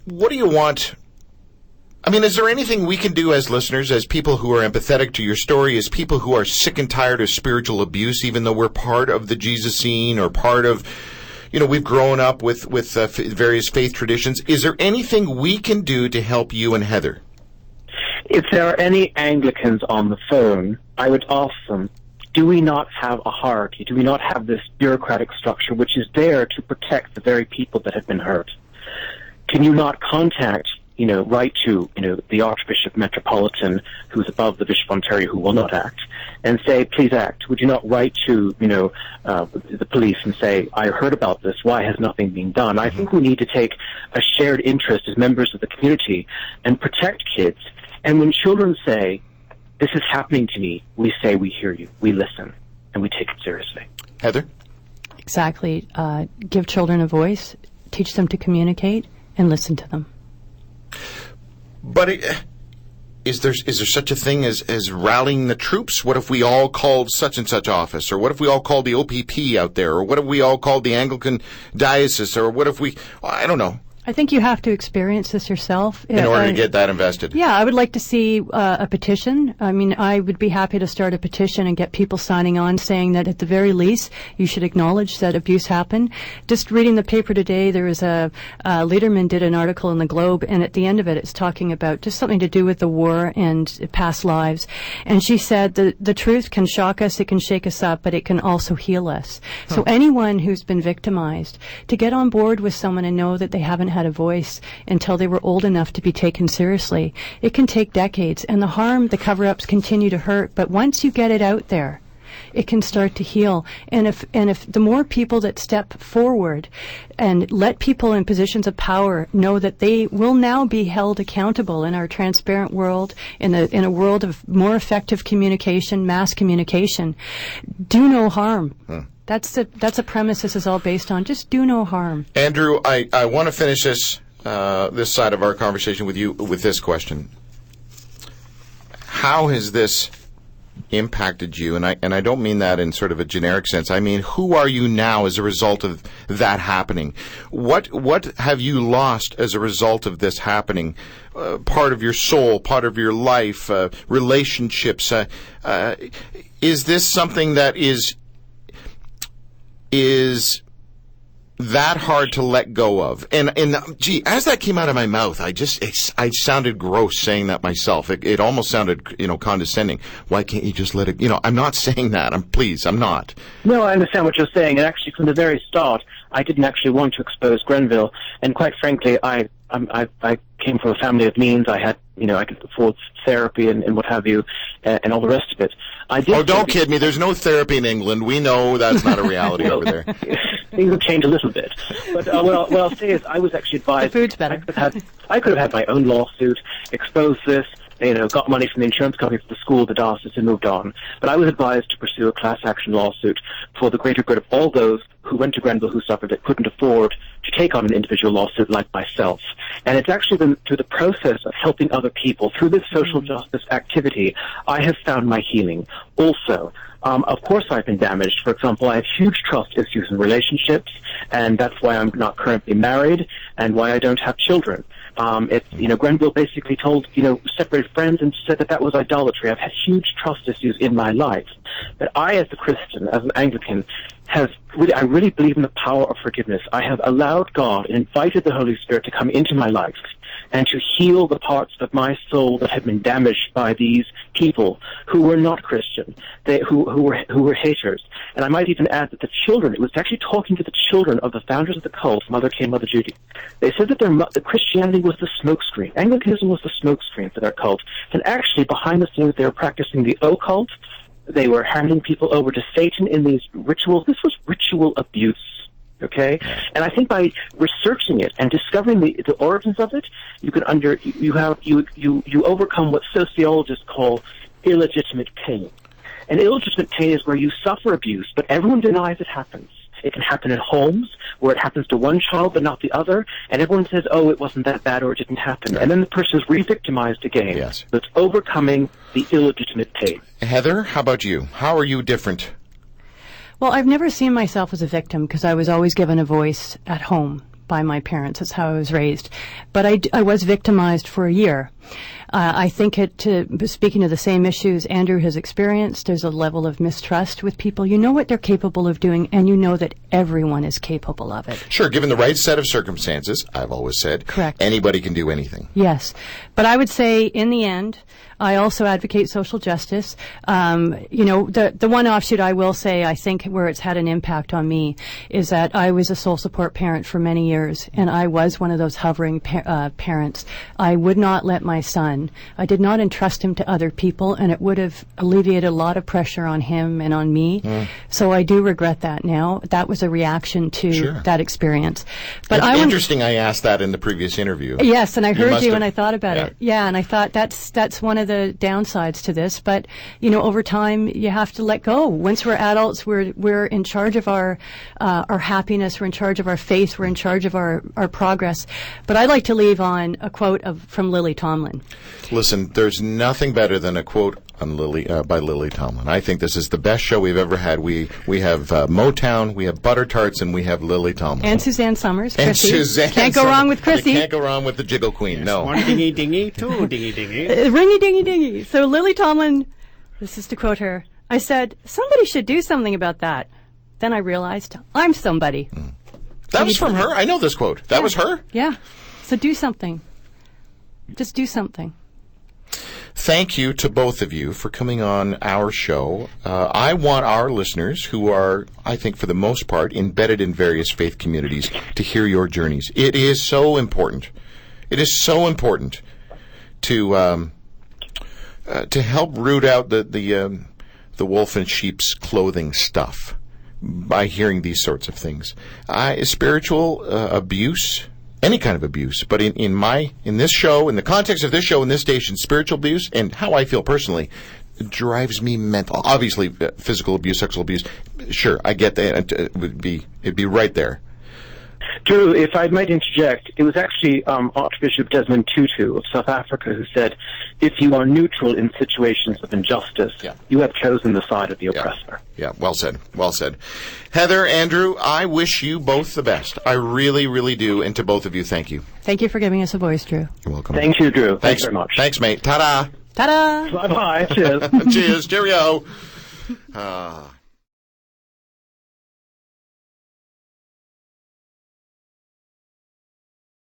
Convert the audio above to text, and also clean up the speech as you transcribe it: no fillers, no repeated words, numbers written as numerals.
what do you want? I mean, is there anything we can do as listeners, as people who are empathetic to your story, as people who are sick and tired of spiritual abuse, even though we're part of the Jesus scene or part of, we've grown up with various faith traditions. Is there anything we can do to help you and Heather? If there are any Anglicans on the phone, I would ask them, do we not have a hierarchy? Do we not have this bureaucratic structure which is there to protect the very people that have been hurt? Can you not contact, write to, the Archbishop Metropolitan, who's above the Bishop of Ontario, who will not act, and say, please act? Would you not write to, the police and say, I heard about this, why has nothing been done? I think we need to take a shared interest as members of the community and protect kids. And when children say, this is happening to me, we say, we hear you, we listen, and we take it seriously. Heather? Exactly. Give children a voice, teach them to communicate, and listen to them. But is there such a thing as rallying the troops? What if we all called such and such office? Or what if we all called the OPP out there? Or what if we all called the Anglican diocese? Or what if I don't know. I think you have to experience this yourself. In order to get that invested. Yeah, I would like to see a petition. I mean, I would be happy to start a petition and get people signing on saying that at the very least you should acknowledge that abuse happened. Just reading the paper today, there was Lederman did an article in the Globe, and at the end of it, it's talking about just something to do with the war and past lives. And she said the truth can shock us, it can shake us up, but it can also heal us. So anyone who's been victimized, to get on board with someone and know that they haven't had a voice until they were old enough to be taken seriously. It can take decades, and the cover-ups continue to hurt, but once you get it out there, it can start to heal. And if the more people that step forward and let people in positions of power know that they will now be held accountable in our transparent world, in a world of more effective communication, mass communication, do no harm. That's a premise this is all based on. Just do no harm. Andrew, I want to finish this side of our conversation with you with this question. How has this impacted you? And I don't mean that in sort of a generic sense. I mean, who are you now as a result of that happening? What have you lost as a result of this happening? Part of your soul, part of your life, relationships. Is this something that is that hard to let go of? And gee, as that came out of my mouth, I sounded gross saying that myself. It almost sounded, condescending. Why can't you just let it, I'm not saying that. I'm not. No, I understand what you're saying. And actually, from the very start, I didn't actually want to expose Grenville. And quite frankly, I came from a family of means. I had, I could afford therapy and what have you, and all the rest of it. Don't kid me. There's no therapy in England. We know that's not a reality over there. Things have changed a little bit. But what I'll say is I was actually advised. The food's better. I could have had my own lawsuit, exposed this, got money from the insurance company for the school, the diocese, and moved on. But I was advised to pursue a class action lawsuit for the greater good of all those who went to Grenville who suffered that couldn't afford to take on an individual lawsuit like myself. And it's actually been through the process of helping other people, through this social justice activity, I have found my healing. Also, of course I've been damaged. For example, I have huge trust issues in relationships, and that's why I'm not currently married and why I don't have children. Grenville basically told, separated friends and said that was idolatry. I've had huge trust issues in my life. But I, as a Christian, as an Anglican, I really believe in the power of forgiveness. I have allowed God and invited the Holy Spirit to come into my life and to heal the parts of my soul that have been damaged by these people who were not Christian, who were haters. And I might even add that the children, it was actually talking to the children of the founders of the cult, Mother K, Mother Judy. They said that the Christianity was the smokescreen. Anglicanism was the smokescreen for their cult. And actually, behind the scenes, they were practicing the occult. They were handing people over to Satan in these rituals. This was ritual abuse. Okay, and I think by researching it and discovering the origins of it, you overcome what sociologists call illegitimate pain. And illegitimate pain is where you suffer abuse, but everyone denies it happens. It can happen in homes where it happens to one child but not the other, and everyone says, "Oh, it wasn't that bad," or "It didn't happen," and then the person is re-victimized again. Yes, so it's overcoming the illegitimate pain. Heather, how about you? How are you different? Well, I've never seen myself as a victim because I was always given a voice at home by my parents. That's how I was raised. But I was victimized for a year. I think speaking of the same issues Andrew has experienced, there's a level of mistrust with people. You know what they're capable of doing, and you know that everyone is capable of it. Sure, given the right set of circumstances, I've always said, correct, anybody can do anything. Yes. But I would say, in the end, I also advocate social justice. The one offshoot I will say, I think, where it's had an impact on me is that I was a sole support parent for many years, and I was one of those hovering parents. I would not let my son, I did not entrust him to other people, and it would have alleviated a lot of pressure on him and on me. So I do regret that now. That was a reaction to that experience. But it's interesting I asked that in the previous interview. Yes, and I heard you and I thought about it. Yeah, and I thought that's one of the downsides to this. But, over time, you have to let go. Once we're adults, we're in charge of our happiness, we're in charge of our faith, we're in charge of our progress. But I'd like to leave on a quote from Lily Tomlin. Listen, there's nothing better than a quote on by Lily Tomlin. I think this is the best show we've ever had. We have Motown, we have Butter Tarts, and we have Lily Tomlin. And Suzanne Summers. And Chrissy. Suzanne Can't go wrong with Chrissy. You can't go wrong with the Jiggle Queen, yes, no. One dingy dingy, two dingy dingy. Ringy dingy dingy. So Lily Tomlin, this is to quote her, I said, somebody should do something about that. Then I realized I'm somebody. That was from her? I know this quote. That was her? Yeah. So do something. Just do something. Thank you to both of you for coming on our show. I want our listeners, who are, I think for the most part, embedded in various faith communities, to hear your journeys. It is so important. It is so important to help root out the wolf in sheep's clothing stuff by hearing these sorts of things. Spiritual abuse, any kind of abuse, but in this show, in the context of this show, in this station, spiritual abuse, and how I feel personally, drives me mental. Obviously, physical abuse, sexual abuse, sure, I get that. It'd be right there. Drew, if I might interject, it was actually Archbishop Desmond Tutu of South Africa who said, if you are neutral in situations of injustice, you have chosen the side of the oppressor. Yeah, well said. Well said. Heather, Andrew, I wish you both the best. I really, really do. And to both of you, thank you. Thank you for giving us a voice, Drew. You're welcome. Thank you, Drew. Thanks very much. Thanks, mate. Ta-da. Ta-da. Bye-bye. Cheers. Cheers. Cheerio.